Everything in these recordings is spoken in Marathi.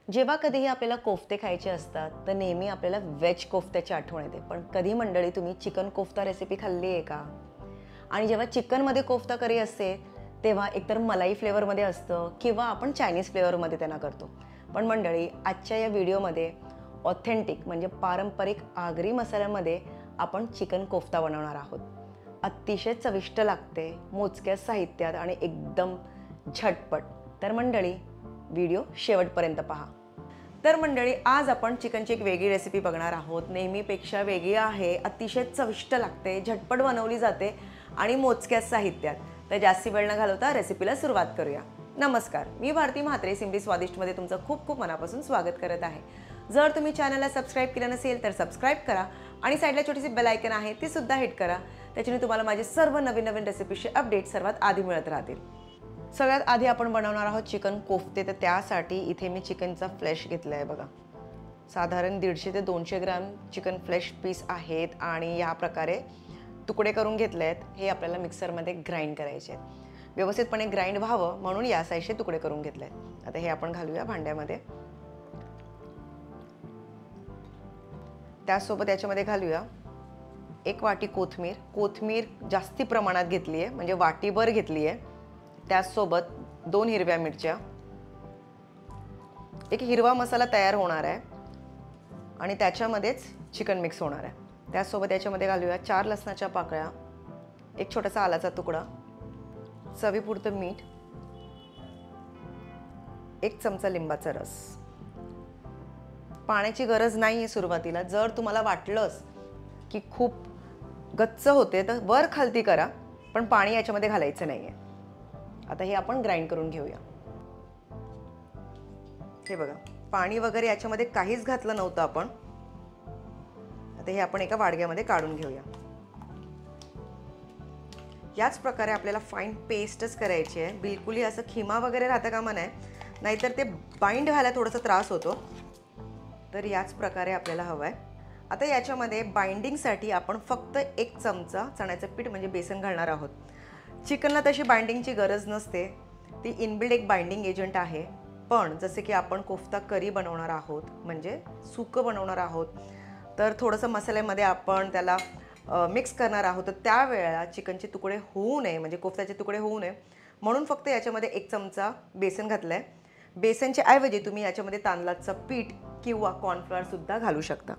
जेव्हा कधीही आपल्याला कोफ्ते खायचे असतात तर नेहमी आपल्याला व्हेज कोफ्त्याची आठवण येते. पण कधी मंडळी तुम्ही चिकन कोफ्ता रेसिपी खाल्ली आहे का? आणि जेव्हा चिकनमध्ये कोफ्ता करी असते तेव्हा एकतर मलाई फ्लेवरमध्ये असतं किंवा आपण चायनीज फ्लेवरमध्ये त्यांना करतो. पण मंडळी, आजच्या या व्हिडिओमध्ये ऑथेंटिक म्हणजे पारंपरिक आगरी मसाल्यामध्ये आपण चिकन कोफ्ता बनवणार आहोत. अतिशय चविष्ट लागते, मोजक्या साहित्यात आणि एकदम झटपट. तर मंडळी, व्हिडिओ शेवटपर्यंत पहा. तर मंडळी, आज आपण चिकनची एक वेगळी रेसिपी बघणार आहोत. नेहमीपेक्षा वेगळी आहे, अतिशय चविष्ट लागते, झटपट बनवली जाते आणि मोजक्या साहित्यात. तर जास्ती वेळ न घालवता रेसिपीला सुरुवात करूया. नमस्कार, मी भारती म्हात्रे सिम्पली स्वादिष्टमध्ये तुमचं खूप खूप मनापासून स्वागत करत आहे. जर तुम्ही चॅनलला सबस्क्राईब केलं नसेल तर सबस्क्राईब करा आणि साईडला छोटीशी बेल आयकन आहे ती सुद्धा हिट करा. त्याच्याने तुम्हाला माझे सर्व नवीन नवीन रेसिपीचे अपडेट सर्वात आधी मिळत राहतील. सगळ्यात आधी आपण बनवणार आहोत चिकन कोफ्ते. तर त्यासाठी इथे मी चिकनचा फ्लेश घेतला आहे बघा. साधारण 150 ते 200 ग्रॅम चिकन फ्लेश पीस आहेत आणि या प्रकारे तुकडे करून घेतले आहेत. हे आपल्याला मिक्सरमध्ये ग्राइंड करायचे आहेत. व्यवस्थितपणे ग्राइंड व्हावं म्हणून या साईजचे तुकडे करून घेतले आहेत. आता हे आपण घालूया भांड्यामध्ये. त्यासोबत याच्यामध्ये घालूया 1 वाटी कोथिंबीर. कोथिंबीर जास्ती प्रमाणात घेतली आहे, म्हणजे वाटीभर घेतली आहे. त्यासोबत 2 हिरव्या मिरच्या, एक हिरवा मसाला तयार होणार आहे आणि त्याच्यामध्येच चिकन मिक्स होणार आहे. त्यासोबत याच्यामध्ये घालूया 4 लसणाच्या पाकळ्या, एक छोटासा आलाचा तुकडा, चवीपुरतं मीठ, 1 चमचा लिंबाचा रस. पाण्याची गरज नाही आहे सुरुवातीला. जर तुम्हाला वाटलंच की खूप गच्च होते तर वर खालती करा, पण पाणी याच्यामध्ये घालायचं नाही आहे. आता हे आपण ग्राइंड करून घेऊया. हे बघा, पाणी वगैरे याच्यामध्ये काहीच घातलं नव्हतं आपण. आता हे आपण एका वाडग्यामध्ये काढून घेऊया. याच प्रकारे आपल्याला फाईन पेस्टच करायची आहे. बिलकुलही असं खिमा वगैरे राहता कामा नये, नाहीतर ते बाइंड व्हायला थोडासा त्रास होतो. तर याच प्रकारे आपल्याला हवं आहे. आता याच्यामध्ये बाइंडिंगसाठी आपण फक्त 1 चमचा चण्याचं पीठ म्हणजे बेसन घालणार आहोत. चिकनला तशी बाइंडिंगची गरज नसते, ती इनबिल्ड एक बाइंडिंग एजंट आहे. पण जसे की आपण कोफ्ता करी बनवणार आहोत, म्हणजे सुकं बनवणार आहोत, तर थोडंसं मसाल्यामध्ये आपण त्याला मिक्स करणार आहोत. तर त्यावेळेला चिकनचे तुकडे होऊ नये, म्हणजे कोफ्त्याचे तुकडे होऊ नये म्हणून फक्त याच्यामध्ये 1 चमचा बेसन घातलं आहे. बेसनच्या ऐवजी तुम्ही याच्यामध्ये तांदळाचं पीठ किंवा कॉर्नफ्लॉवरसुद्धा घालू शकता.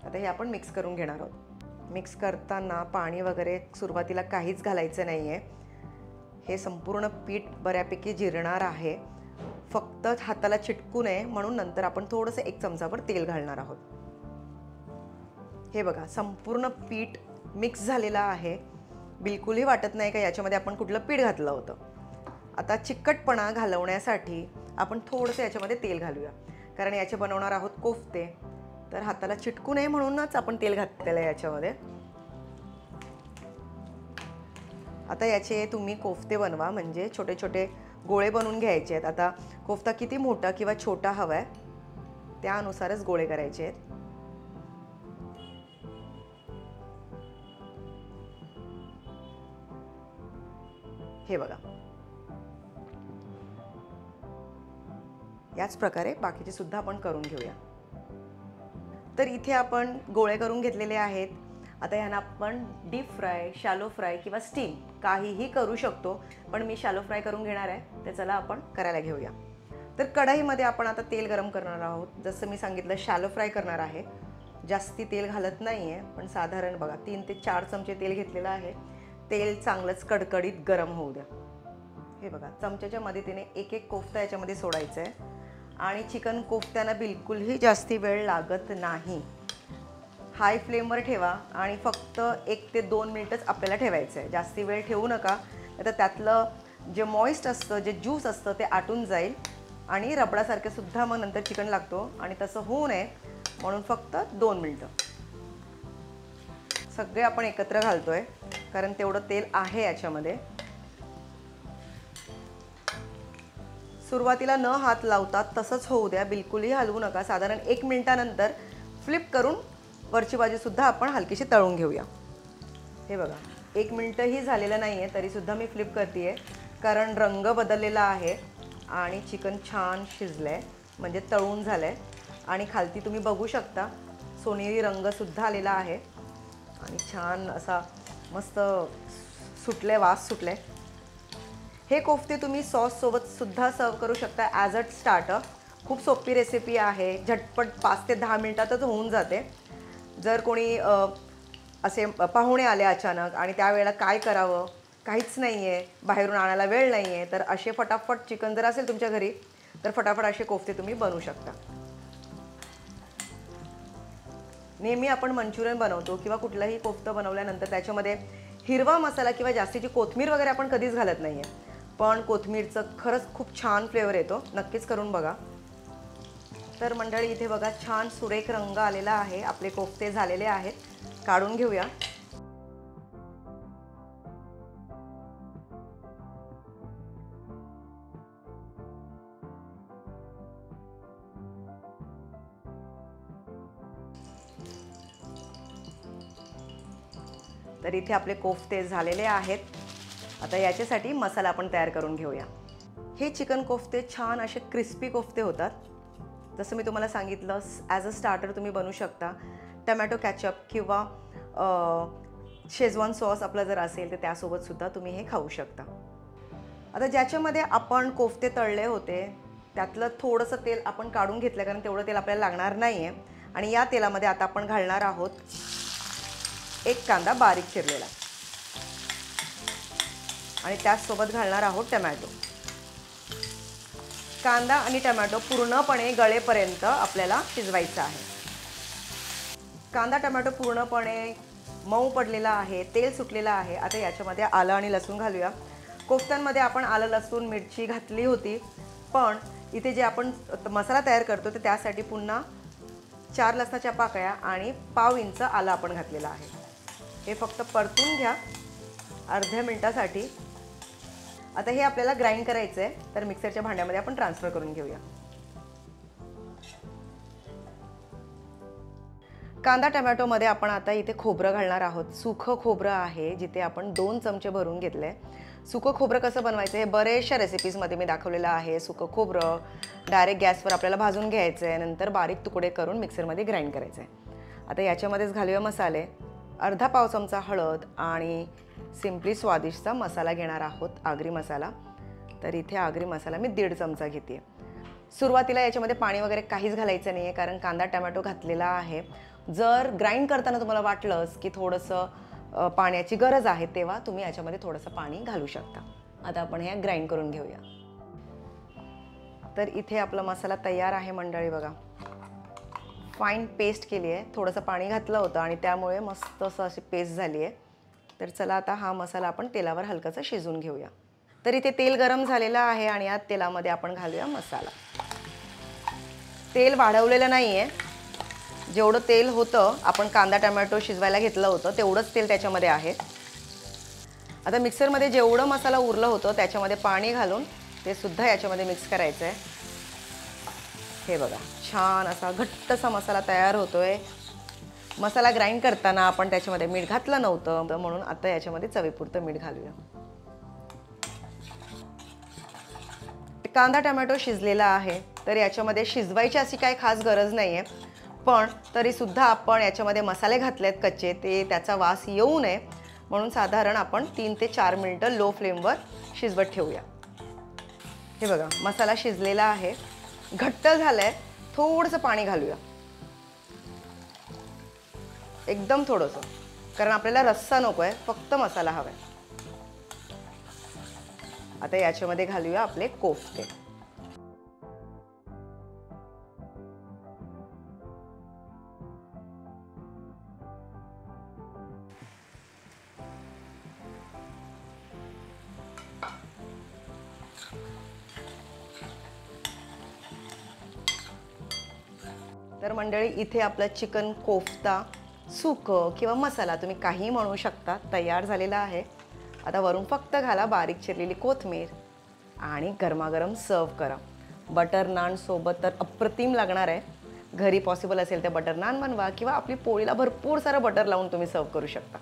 आता हे आपण मिक्स करून घेणार आहोत. मिक्स करताना पाणी वगैरे सुरुवातीला काहीच घालायचं नाही आहे. हे संपूर्ण पीठ बऱ्यापैकी जिरणार आहे. फक्त हाताला चिटकू नये म्हणून नंतर आपण थोडंसं 1 चमचाभर तेल घालणार आहोत. हे बघा, संपूर्ण पीठ मिक्स झालेलं आहे. बिलकुलही वाटत नाही का याच्यामध्ये आपण कुठलं पीठ घातलं होतं. आता चिकटपणा घालवण्यासाठी आपण थोडंसं याच्यामध्ये तेल घालूया, कारण याचे बनवणार आहोत कोफ्ते. तर हाताला चिटकू नये म्हणूनच आपण तेल घातलेलं आहे याच्यामध्ये. आता याचे तुम्ही कोफ्ते बनवा, म्हणजे छोटे छोटे गोळे बनवून घ्यायचे आहेत. आता कोफ्ता किती मोठा किंवा छोटा हवा आहे त्यानुसारच गोळे करायचे आहेत. हे बघा, याच प्रकारे बाकीचे सुद्धा आपण करून घेऊया. तर इथे आपण गोळे करून घेतलेले आहेत. आता यांना आपण डीप फ्राय, शॅलो फ्राय किंवा स्टीम काहीही करू शकतो, पण मी शॅलो फ्राय करून घेणार आहे. तर चला आपण करायला घेऊया. तर कढईमध्ये आपण आता तेल गरम करणार आहोत. जसं मी सांगितलं, शॅलो फ्राय करणार आहे. जास्ती तेल घालत नाही आहे, पण साधारण बघा 3 ते 4 चमचे तेल घेतलेलं आहे. तेल चांगलंच कडकडीत गरम होऊ द्या. हे बघा, चमच्याच्या मदतीने एक एक कोफ्ता याच्यामध्ये सोडायचं आहे. आणि चिकन कोफ्त्यांना बिलकुलही जास्ती वेळ लागत नाही. हाय फ्लेमवर ठेवा आणि फक्त 1 ते 2 मिनिटच आपल्याला ठेवायचं आहे. जास्ती वेळ ठेवू नका, तर त्यातलं जे मॉइस्ट असतं, जे ज्यूस असतं ते आटून जाईल आणि रबडासारखे सुद्धा मग नंतर चिकन लागतो. आणि तसं होऊ नये म्हणून फक्त 2 मिनिटं. सगळे आपण एकत्र घालतोय कारण तेवढं तेल आहे याच्यामध्ये. सुरुवातीला न हात लावता तसंच होऊ द्या, बिलकुलही हलवू नका. साधारण 1 मिनिटानंतर फ्लिप करून वरची बाजूसुद्धा आपण हलकीशी तळून घेऊया. हे बघा, 1 मिनिटही झालेलं नाही आहे तरीसुद्धा मी फ्लिप करते आहे, कारण रंग बदललेला आहे आणि चिकन छान शिजलं आहे. म्हणजे तळून झालं आहे आणि खालती तुम्ही बघू शकता सोनेरी रंगसुद्धा आलेला आहे आणि छान असा मस्त सुटले, वास सुटले. हे कोफ्ते तुम्ही सॉससोबतसुद्धा सर्व करू शकता ॲज अ स्टार्टर. खूप सोपी रेसिपी आहे, झटपट 5 ते 10 मिनटातच होऊन जाते. जर कोणी असे पाहुणे आले अचानक आणि त्यावेळेला काय करावं, काहीच नाही आहे, बाहेरून आणायला वेळ नाही आहे, तर असे फटाफट चिकन जर असेल तुमच्या घरी तर फटाफट असे कोफ्ते तुम्ही बनवू शकता. नेहमी आपण मंचुरियन बनवतो किंवा कुठलाही कोफ्ता बनवल्यानंतर त्याच्यामध्ये हिरवा मसाला किंवा जास्तीची कोथिंबीर वगैरे आपण कधीच घालत नाही आहे. पण कोथिंबीरचं खरंच खूप छान फ्लेवर येतो. नक्कीच करून बघा. तर मंडळी इथे बघा छान सुरेख रंग आलेला आहे. आपले कोफ्ते झालेले आहेत. काढून घेऊया. तर इथे आपले कोफ्ते झालेले आहेत. आता याच्यासाठी मसाला आपण तयार करून घेऊया. हे चिकन कोफ्ते छान असे क्रिस्पी कोफ्ते होतात. जसं मी तुम्हाला सांगितलं ॲज अ स्टार्टर तुम्ही बनवू शकता. टमॅटो कॅचअप किंवा शेजवान सॉस आपला जर असेल तर त्यासोबतसुद्धा तुम्ही हे खाऊ शकता. आता ज्याच्यामध्ये आपण कोफ्ते तळले होते त्यातलं थोडंसं तेल आपण काढून घेतलं कारण तेवढं तेल आपल्याला लागणार नाही आहे. आणि या तेलामध्ये आता आपण घालणार आहोत एक कांदा बारीक चिरलेला आणि त्याचसोबत घालणार आहोत टमॅटो. कांदा आणि टमॅटो पूर्णपणे गळेपर्यंत आपल्याला शिजवायचं आहे. कांदा टमॅटो पूर्णपणे मऊ पडलेला आहे, तेल सुटलेलं आहे. आता याच्यामध्ये आलं आणि लसूण घालूया. कोफ्त्यांमध्ये आपण आलं लसूण मिरची घातली होती, पण इथे जे आपण मसाला तयार करतो तर त्यासाठी पुन्हा 4 लसणाच्या पाकळ्या आणि पाव इंच आलं आपण घातलेलं आहे. हे फक्त परतून घ्या अर्ध्या मिनिटासाठी. आता हे आपल्याला ग्राइंड करायचं आहे, तर मिक्सरच्या भांड्यामध्ये आपण ट्रान्सफर करून घेऊया. कांदा टमॅटोमध्ये आपण आता इथे खोबरं घालणार आहोत. सुकं खोबरं आहे, जिथे आपण 2 चमचे भरून घेतले. सुकं खोबरं कसं बनवायचं हे बरेचशा रेसिपीजमध्ये मी दाखवलेलं आहे. सुकं खोबरं डायरेक्ट गॅसवर आपल्याला भाजून घ्यायचं आहे, नंतर बारीक तुकडे करून मिक्सरमध्ये ग्राइंड करायचं आहे. आता याच्यामध्येच घालूया मसाले. अर्धा पाव चमचा हळद आणि सिम्पली स्वादिष्टचा मसाला घेणार आहोत, आगरी मसाला. तर इथे आगरी मसाला मी 1.5 चमचा घेते. सुरुवातीला याच्यामध्ये पाणी वगैरे काहीच घालायचं नाही आहे कारण कांदा टमॅटो घातलेला आहे. जर ग्राइंड करताना तुम्हाला वाटलंच की थोडंसं पाण्याची गरज आहे तेव्हा तुम्ही याच्यामध्ये थोडंसं पाणी घालू शकता. आता आपण हे ग्राइंड करून घेऊया. तर इथे आपला मसाला तयार आहे मंडळी. बघा फाईन पेस्ट केली आहे. थोडंसं पाणी घातलं होतं आणि त्यामुळे मस्त असं अशी पेस्ट झाली आहे. तर चला आता हा मसाला आपण तेलावर हलकासा शिजवून घेऊया. तर इथे तेल गरम झालेलं आहे आणि या तेलामध्ये आपण घालूया मसाला. तेल वाढवलेलं नाही आहे. जेवढं तेल होतं आपण कांदा टमॅटो शिजवायला घेतलं होतं तेवढंच तेल त्याच्यामध्ये आहे. आता मिक्सरमध्ये जेवढं मसाला उरलं होतं त्याच्यामध्ये पाणी घालून ते सुद्धा याच्यामध्ये मिक्स करायचं आहे. हे बघा छान असा घट्टसा मसाला तयार होतोय. मसाला ग्राइंड करताना आपण त्याच्यामध्ये मीठ घातलं नव्हतं म्हणून आता याच्यामध्ये चवीपुरतं मीठ घालूया. कांदा टमॅटो शिजलेला आहे, तर याच्यामध्ये शिजवायची अशी काही खास गरज नाही आहे. पण तरीसुद्धा आपण याच्यामध्ये मसाले घातलेत कच्चे, ते त्याचा वास येऊ नये म्हणून साधारण आपण 3 ते 4 मिनिटं लो फ्लेमवर शिजवत ठेवूया. हे बघा मसाला शिजलेला आहे, घट्ट झालाय. थोडंसं पाणी घालूया, एकदम थोडंसं, कारण आपल्याला रस्सा नको आहे, फक्त मसाला हवा आहे. आता याच्यामध्ये घालूया आपले कोफ्ते. तर मंडळी इथे आपला चिकन कोफ्ता सुकं किंवा मसाला तुम्ही काही म्हणू शकता तयार झालेला आहे. आता वरून फक्त घाला बारीक चिरलेली कोथिंबीर आणि गरमागरम सर्व करा. बटर नान सोबत तर अप्रतिम लागणार आहे. घरी पॉसिबल असेल तर बटर नान बनवा किंवा आपली पोळीला भरपूर सारं बटर लावून तुम्ही सर्व करू शकता.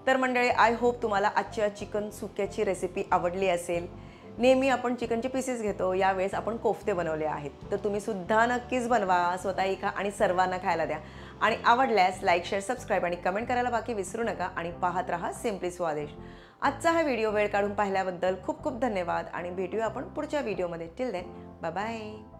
तर मंडळी, आय होप तुम्हाला आजच्या चिकन सुक्याची रेसिपी आवडली असेल. नेहमी आपण चिकनचे पीसेस घेतो, यावेळेस आपण कोफ्ते बनवले आहेत. तर तुम्ही सुद्धा नक्कीच बनवा, स्वतःही खा आणि सर्वांना खायला द्या. आणि आवडल्यास लाईक, शेअर, सबस्क्राईब आणि कमेंट करायला बाकी विसरू नका. आणि पाहत राहा सिम्पली स्वादिष्ट. आजचा हा व्हिडिओ वेळ काढून पाहिल्याबद्दल खूप खूप धन्यवाद आणि भेटूया आपण पुढच्या व्हिडिओमध्ये. Till then, bye bye.